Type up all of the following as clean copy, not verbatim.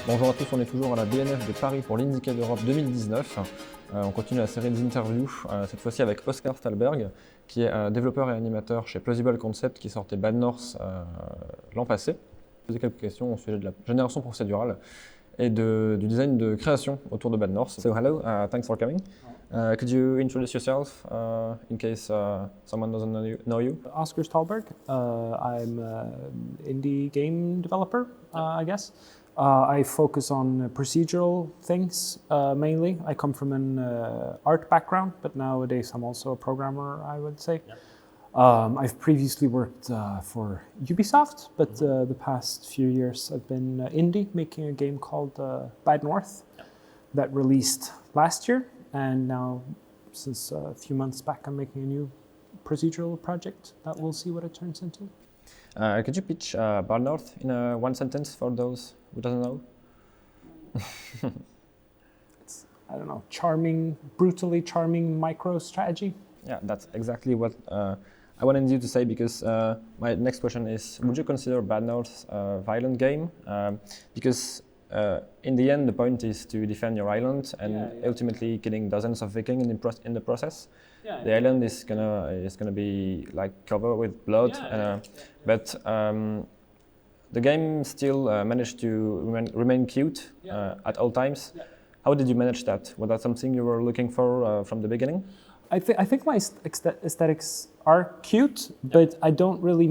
Bonjour à tous, on est toujours à la BnF de Paris pour l'IndieCade Europe 2019. On continue la série d'interviews, cette fois-ci avec Oskar Stålberg, qui est développeur et animateur chez Procedural Concept, qui sortait Bad North l'an passé. Je posais quelques questions au sujet de la génération procédurale et du design de création autour de Bad North. So hello, thanks for coming. Could you introduce yourself in case someone doesn't know you? Oskar Stålberg. I'm an indie game developer, I guess. I focus on procedural things mainly. I come from an art background, but nowadays I'm also a programmer, I would say. Yep. I've previously worked for Ubisoft, but the past few years I've been indie, making a game called Bad North that released last year. And now, since a few months back, I'm making a new procedural project that we'll see what it turns into. Could you pitch Bad North in one sentence for those who doesn't know? It's, I don't know, charming, brutally charming micro strategy. Yeah, that's exactly what I wanted you to say, because my next question is, would you consider Bad North a violent game? Because in the end, the point is to defend your island and ultimately killing dozens of Vikings in the process. The island is gonna be like covered with blood, but the game still managed to remain cute at all times. How did you manage that? Was that something you were looking for from the beginning? I think my aesthetics are cute, but I don't really.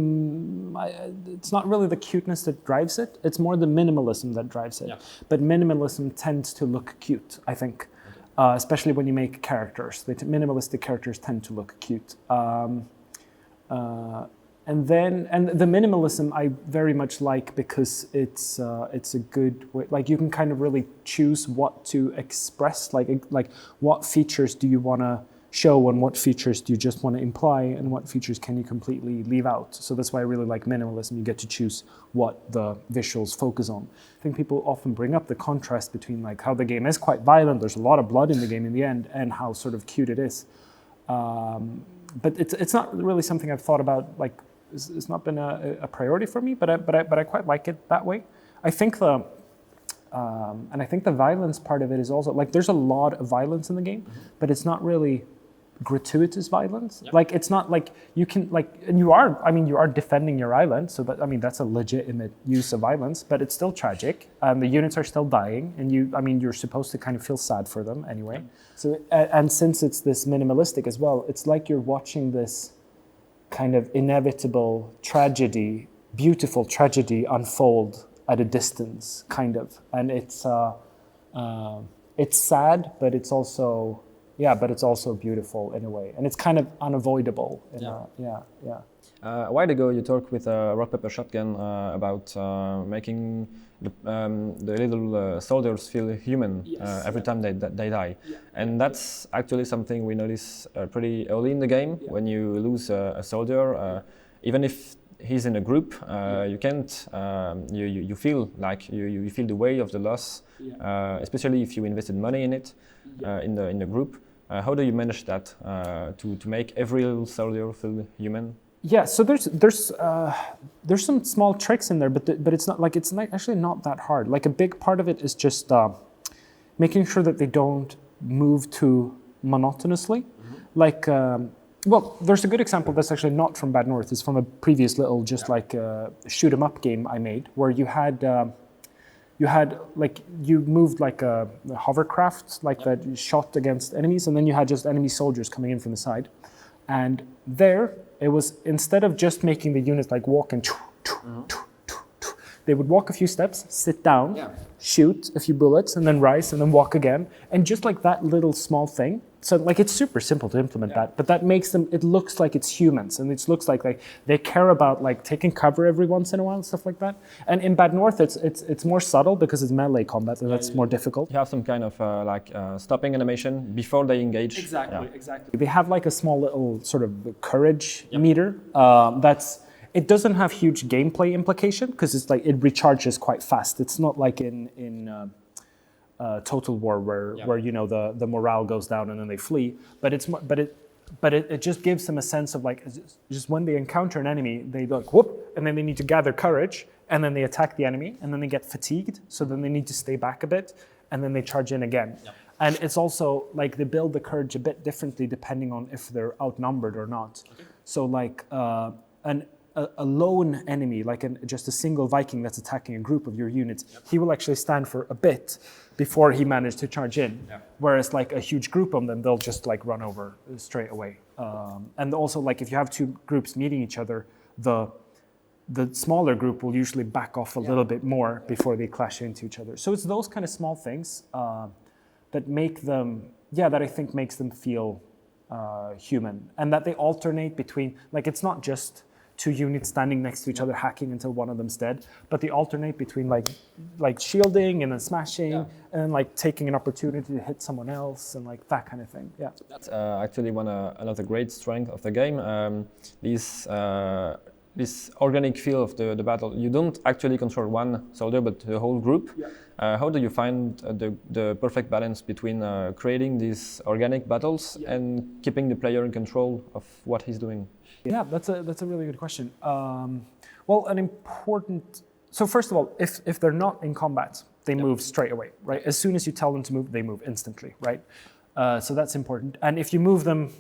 It's not really the cuteness that drives it. It's more the minimalism that drives it. Yeah. But minimalism tends to look cute, I think, especially when you make characters. The minimalistic characters tend to look cute. And the minimalism I very much like, because it's a good way. Like, you can kind of really choose what to express. Like what features do you want to show, and what features do you just want to imply, and what features can you completely leave out. So that's why I really like minimalism. You get to choose what the visuals focus on. I think people often bring up the contrast between like how the game is quite violent, there's a lot of blood in the game in the end, and how sort of cute it is. But it's not really something I've thought about. Like, it's not been a priority for me, but I quite like it that way. I think and I think the violence part of it is also, like, there's a lot of violence in the game, but it's not really gratuitous violence. Yep. Like, it's not like you can, like, and you are defending your island, so that, I mean, that's a legitimate use of violence, but it's still tragic. The units are still dying, and you're supposed to kind of feel sad for them anyway. Yep. So, and since it's this minimalistic as well, it's like you're watching this kind of inevitable tragedy, beautiful tragedy unfold at a distance, kind of. And it's sad, but it's also beautiful in a way, and it's kind of unavoidable. A while ago, you talked with Rock Paper Shotgun about making the little soldiers feel human every time they die, and that's actually something we notice pretty early in the game. When you lose a soldier, even if he's in a group, you can't. You feel like you feel the weight of the loss, especially if you invested money in it, in the group. How do you manage that to make every little soldier feel human? Yeah, so there's some small tricks in there, but it's not actually not that hard. Like, a big part of it is just making sure that they don't move too monotonously. Like, well, there's a good example that's actually not from Bad North. It's from a previous little shoot 'em up game I made, where you moved like a hovercraft, that you shot against enemies, and then you had just enemy soldiers coming in from the side. And there, it was, instead of just making the units like walk and they would walk a few steps, sit down, shoot a few bullets, and then rise, and then walk again. And just like that little small thing. So, like, it's super simple to implement that, but that makes them, it looks like it's humans, and it looks like they care about, like, taking cover every once in a while and stuff like that. And in Bad North, it's more subtle because it's melee combat, and that's more difficult. You have some kind of stopping animation before they engage. Exactly. They have like a small little sort of courage meter it doesn't have huge gameplay implication, because it's like it recharges quite fast. It's not like in Total War where the morale goes down and then they flee. But but it just gives them a sense of like, just when they encounter an enemy, they like whoop, and then they need to gather courage, and then they attack the enemy, and then they get fatigued, so then they need to stay back a bit, and then they charge in again. Yep. And it's also like they build the courage a bit differently depending on if they're outnumbered or not. Okay. So like a lone enemy, like just a single Viking that's attacking a group of your units, yep. He will actually stand for a bit before he managed to charge in. Yep. Whereas like a huge group of them, they'll just like run over straight away. And also like if you have two groups meeting each other, the smaller group will usually back off a little bit more before they clash into each other. So it's those kind of small things that make them, that I think makes them feel human. And that they alternate between, like it's not just two units standing next to each other hacking until one of them's dead, but they alternate between like shielding and then smashing and then like taking an opportunity to hit someone else and like that kind of thing. Yeah. That's actually another great strength of the game. This organic feel of the battle. You don't actually control one soldier, but the whole group. Yeah. How do you find the perfect balance between creating these organic battles and keeping the player in control of what he's doing? Yeah, that's a really good question. Well, so first of all, if they're not in combat, they move straight away, right? As soon as you tell them to move, they move instantly, right? So that's important. And if you move them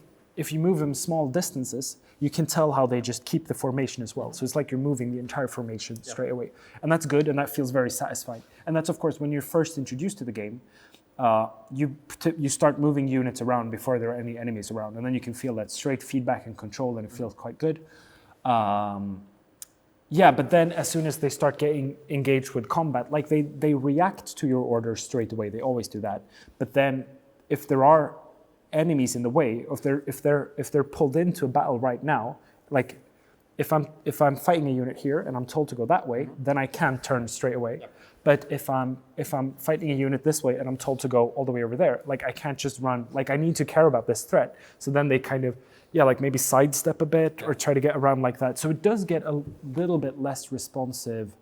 small distances, you can tell how they just keep the formation as well. So it's like you're moving the entire formation straight away. And that's good, and that feels very satisfying. And that's, of course, when you're first introduced to the game, you start moving units around before there are any enemies around, and then you can feel that straight feedback and control, and it feels quite good. But then as soon as they start getting engaged with combat, like they react to your orders straight away. They always do that. But then if there are enemies in the way, if they're pulled into a battle right now, like if I'm fighting a unit here and I'm told to go that way, then I can turn straight away. Yep. But if I'm fighting a unit this way and I'm told to go all the way over there, like I can't just run. Like I need to care about this threat. So then they kind of like maybe sidestep a bit or try to get around like that. So it does get a little bit less responsive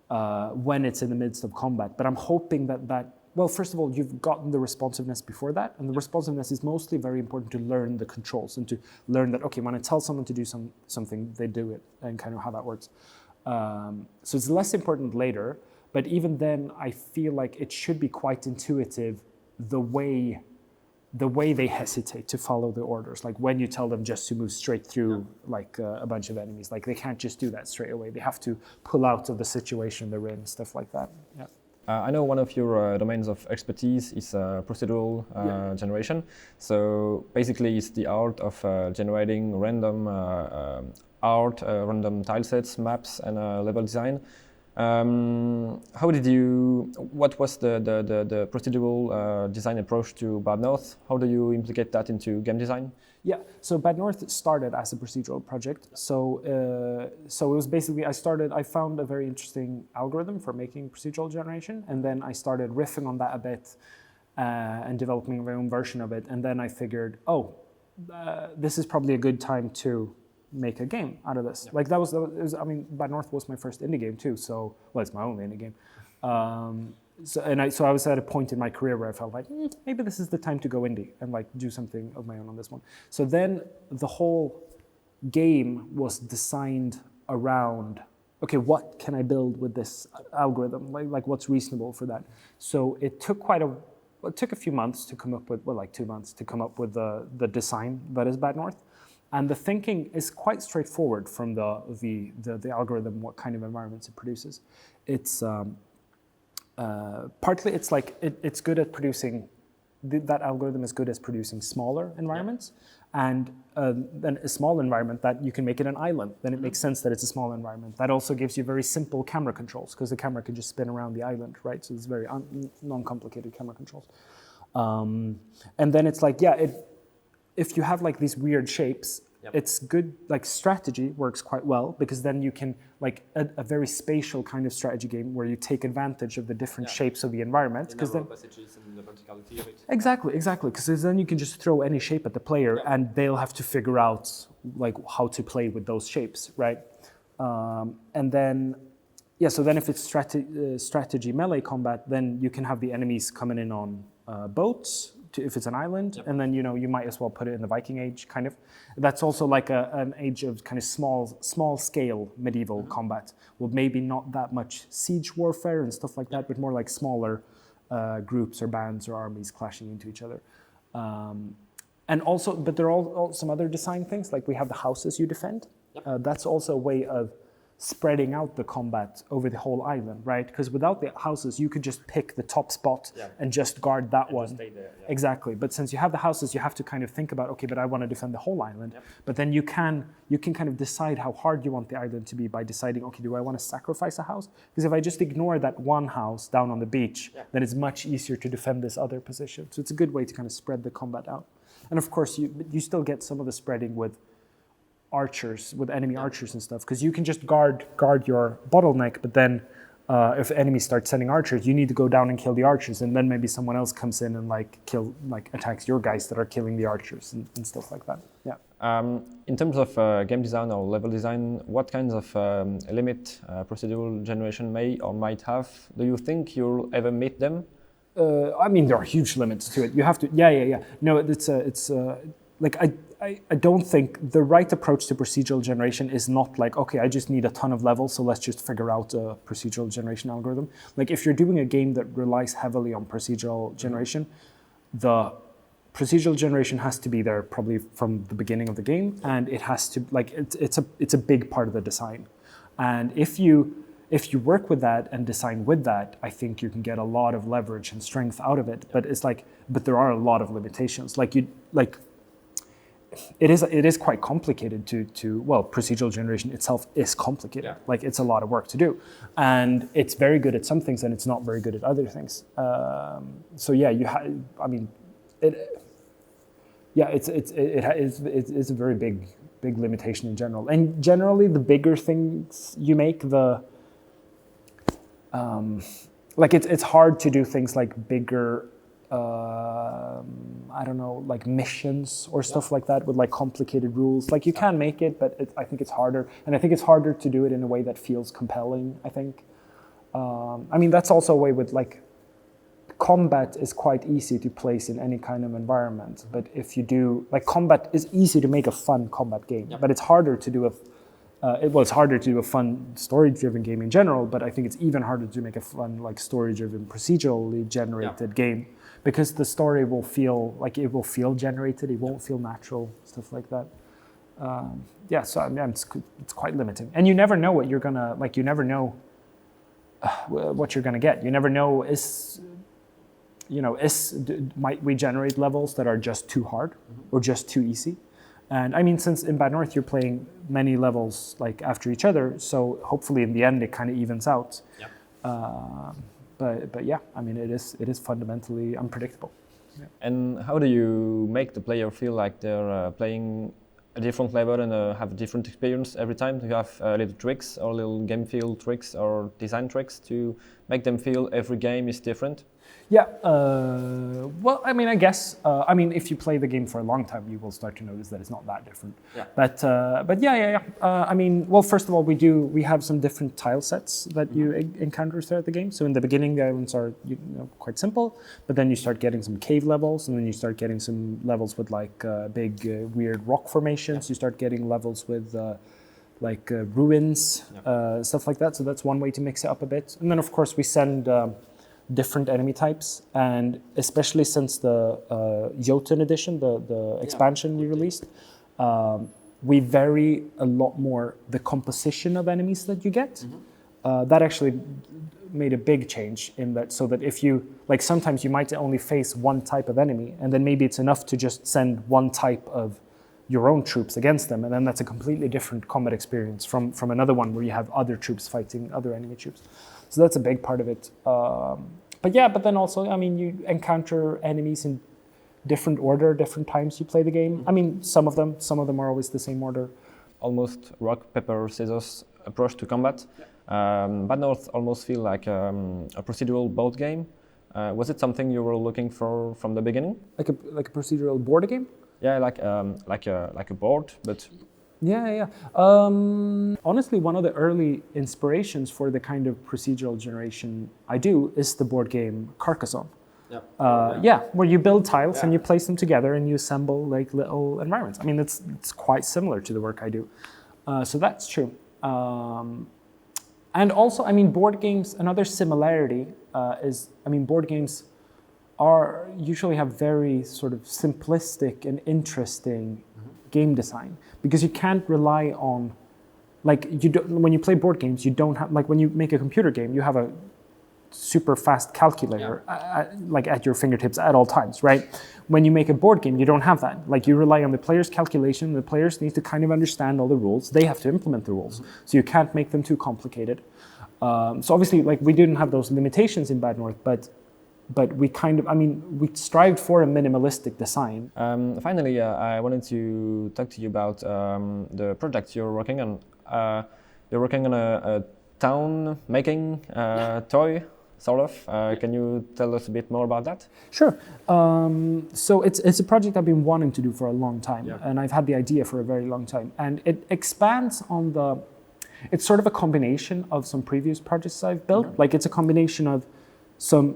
when it's in the midst of combat. But I'm hoping that well, first of all, you've gotten the responsiveness before that, and the responsiveness is mostly very important to learn the controls and to learn that, okay, when I tell someone to do something, they do it, and kind of how that works. So it's less important later, but even then, I feel like it should be quite intuitive the way they hesitate to follow the orders. Like when you tell them just to move straight through like a bunch of enemies, like they can't just do that straight away. They have to pull out of the situation they're in, stuff like that. Yeah. I know one of your domains of expertise is procedural generation. So basically it's the art of generating random random tile sets, maps, and level design. What was the procedural design approach to Bad North? How do you implicate that into game design? Yeah, so Bad North started as a procedural project. So it was basically, I found a very interesting algorithm for making procedural generation, and then I started riffing on that a bit and developing my own version of it. And then I figured, this is probably a good time to make a game out of this. Yeah. Like that was, Bad North was my first indie game too. So, well, it's my only indie game. So I was at a point in my career where I felt like maybe this is the time to go indie and like do something of my own on this one. So then the whole game was designed around, okay, what can I build with this algorithm? Like what's reasonable for that? So it took a few months to come up with, 2 months to come up with the design that is Bad North. And the thinking is quite straightforward from the algorithm, what kind of environments it produces. It's partly it's like it's good at producing. That algorithm is good at producing smaller environments, and then a small environment that you can make it an island. Then it makes sense that it's a small environment. That also gives you very simple camera controls because the camera can just spin around the island, right? So it's very non-complicated camera controls. And then it's like, if you have like these weird shapes, it's good, like strategy works quite well because then you can, like a very spatial kind of strategy game where you take advantage of the different shapes of the environment. Because then passages and the verticality of it. Exactly, because then you can just throw any shape at the player and they'll have to figure out like how to play with those shapes, right? And then, so then if it's strategy melee combat, then you can have the enemies coming in on boats, if it's an island, and then you might as well put it in the Viking Age kind of. That's also like an age of kind of small scale medieval combat. Well, maybe not that much siege warfare and stuff like that, but more like smaller groups or bands or armies clashing into each other. And also, but there are all some other design things, like we have the houses you defend. That's also a way of spreading out the combat over the whole island, right? Because without the houses, you could just pick the top spot and just guard that one. Stay there, Exactly. But since you have the houses, you have to kind of think about, okay, but I want to defend the whole island. But then you can kind of decide how hard you want the island to be by deciding, okay, do I want to sacrifice a house? Because if I just ignore that one house down on the beach, then it's much easier to defend this other position. So it's a good way to kind of spread the combat out. And of course, you still get some of the spreading with archers, with enemy archers and stuff, because you can just guard your bottleneck, but then if enemies start sending archers, you need to go down and kill the archers, and then maybe someone else comes in and attacks your guys that are killing the archers and stuff like that. In terms of game design or level design, what kinds of limit procedural generation may or might have? Do you think you'll ever meet them? I mean, there are huge limits to it. You have to, No, it's like I don't think the right approach to procedural generation is not like, okay, I just need a ton of levels, so let's just figure out a procedural generation algorithm. Like if you're doing a game that relies heavily on procedural generation, the procedural generation has to be there probably from the beginning of the game, and it has to, like, it's a big part of the design. And if you work with that and design with that, I think you can get a lot of leverage and strength out of it. But there are a lot of limitations. It is quite complicated procedural generation itself is complicated. Like it's a lot of work to do, and it's very good at some things and it's not very good at other things. It's a very big limitation in general. And generally, the bigger things you make, it's hard to do things like bigger. Like missions or stuff like that with like complicated rules. Like you can make it, but I think it's harder. And I think it's harder to do it in a way that feels compelling, I think. That's also a way with like combat is quite easy to place in any kind of environment. But if you do, like combat is easy to make a fun combat game, but it's harder to do it's harder to do a fun story-driven game in general, but I think it's even harder to make a fun like story-driven procedurally generated game. Because the story will feel generated, it won't feel natural, stuff like that. It's quite limiting. And you never know what you're gonna, like, you never know what you're gonna get. You never know, might we generate levels that are just too hard or just too easy? And I mean, since in Bad North you're playing many levels like after each other, so hopefully in the end it kind of evens out. But yeah, I mean, it is fundamentally unpredictable. And how do you make the player feel like they're playing a different level and have a different experience every time? Do you have little tricks or little game feel tricks or design tricks to make them feel every game is different? Yeah, well, I mean, I guess, if you play the game for a long time, you will start to notice that it's not that different. But first of all, we have some different tile sets that you encounter throughout the game. So in the beginning, the islands are quite simple, but then you start getting some cave levels, and then you start getting some levels with like big weird rock formations. You start getting levels with ruins, stuff like that. So that's one way to mix it up a bit. And then of course we send different enemy types, and especially since the Jotun edition, the expansion we released, we vary a lot more the composition of enemies that you get. That actually made a big change in that, so that if you, like, sometimes you might only face one type of enemy, and then maybe it's enough to just send one type of your own troops against them, and then that's a completely different combat experience from another one where you have other troops fighting other enemy troops. So that's a big part of it. But then also, I mean, you encounter enemies in different order, different times you play the game. I mean, some of them are always the same order. Almost rock, paper, scissors approach to combat. Bad North almost feel like a procedural board game. Was it something you were looking for from the beginning? Like a procedural board game? Yeah, like a board, but. Yeah. Honestly, one of the early inspirations for the kind of procedural generation I do is the board game Carcassonne. where you build tiles and you place them together and you assemble like little environments. I mean, it's quite similar to the work I do. So that's true. And also, I mean, board games, another similarity is, I mean, board games usually have very sort of simplistic and interesting game design, because you can't rely on, like, when you play board games, you don't have, like, when you make a computer game, you have a super fast calculator like at your fingertips at all times, right? When you make a board game, you don't have that. Like, you rely on the player's calculation. The players need to kind of understand all the rules. They have to implement the rules. So you can't make them too complicated. So obviously, like, we didn't have those limitations in Bad North, but we kind of, I mean, we strived for a minimalistic design. Finally, I wanted to talk to you about the project you're working on. You're working on a town-making toy, sort of. Can you tell us a bit more about that? Sure. So it's a project I've been wanting to do for a long time, and I've had the idea for a very long time. And it expands on it's sort of a combination of some previous projects I've built. Like, it's a combination of some,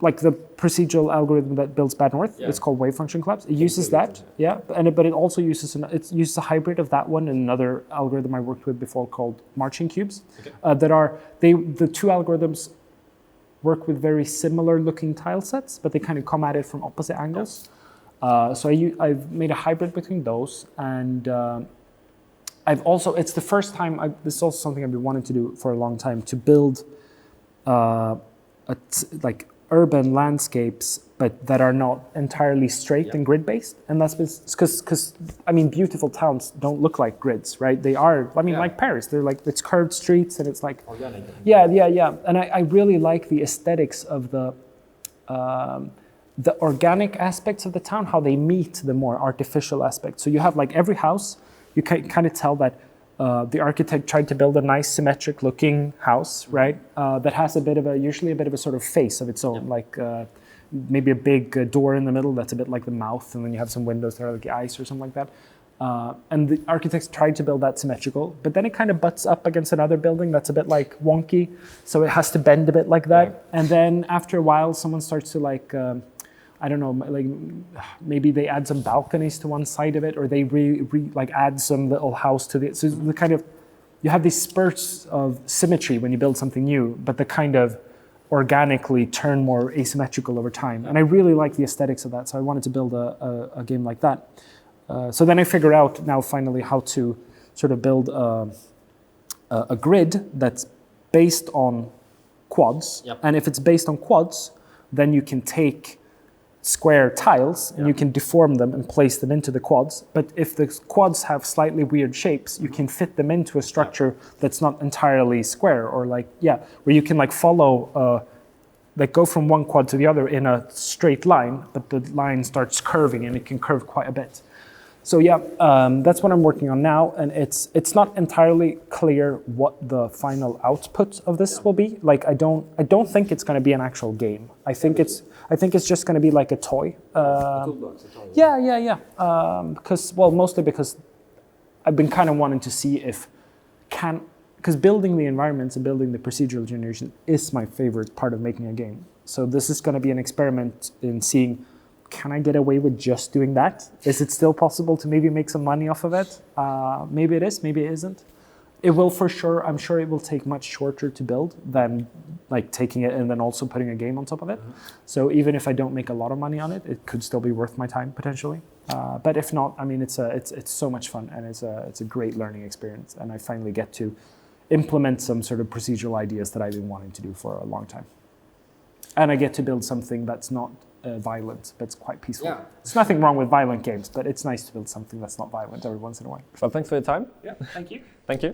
like the procedural algorithm that builds Bad North. It's called wave function collapse. It uses that, but it also uses a hybrid of that one and another algorithm I worked with before called marching cubes. The two algorithms work with very similar looking tile sets, but they kind of come at it from opposite angles. So I've made a hybrid between those, and it's the first time, this is also something I've been wanting to do for a long time, to build like urban landscapes, but that are not entirely straight and grid-based. And that's because, I mean, beautiful towns don't look like grids, right? They are, I mean, like Paris, they're like, it's curved streets and it's like, organic. And I really like the aesthetics of the organic aspects of the town, how they meet the more artificial aspects. So you have, like, every house, you can kind of tell that the architect tried to build a nice symmetric looking house, right? That has usually a bit of a sort of face of its own, like maybe a big door in the middle that's a bit like the mouth, and then you have some windows that are like the eyes or something like that. And the architects tried to build that symmetrical, but then it kind of butts up against another building that's a bit like wonky, so it has to bend a bit like that. And then after a while, someone starts to like, I don't know, like maybe they add some balconies to one side of it, or they like add some little house to the. So the kind of, you have these spurts of symmetry when you build something new, but they kind of organically turn more asymmetrical over time. And I really like the aesthetics of that, so I wanted to build a game like that. So then I figure out now finally how to sort of build a grid that's based on quads. And if it's based on quads, then you can take square tiles and you can deform them and place them into the quads. But if the quads have slightly weird shapes, you can fit them into a structure that's not entirely square, or like, where you can like follow, like go from one quad to the other in a straight line, but the line starts curving and it can curve quite a bit. So that's what I'm working on now, and it's not entirely clear what the final output of this will be. Like, I don't think it's going to be an actual game. I think it's just going to be like a toy. Mostly because I've been kind of wanting to see because building the environments and building the procedural generation is my favorite part of making a game. So this is going to be an experiment in seeing, can I get away with just doing that? Is it still possible to maybe make some money off of it? Maybe it is, maybe it isn't. It will for sure, I'm sure it will take much shorter to build than like taking it and then also putting a game on top of it. So even if I don't make a lot of money on it, it could still be worth my time potentially. But if not, I mean, it's so much fun, and it's a great learning experience. And I finally get to implement some sort of procedural ideas that I've been wanting to do for a long time. And I get to build something that's not violent, but it's quite peaceful. There's nothing wrong with violent games, but it's nice to build something that's not violent every once in a while. Well, thanks for your time. Thank you. Thank you.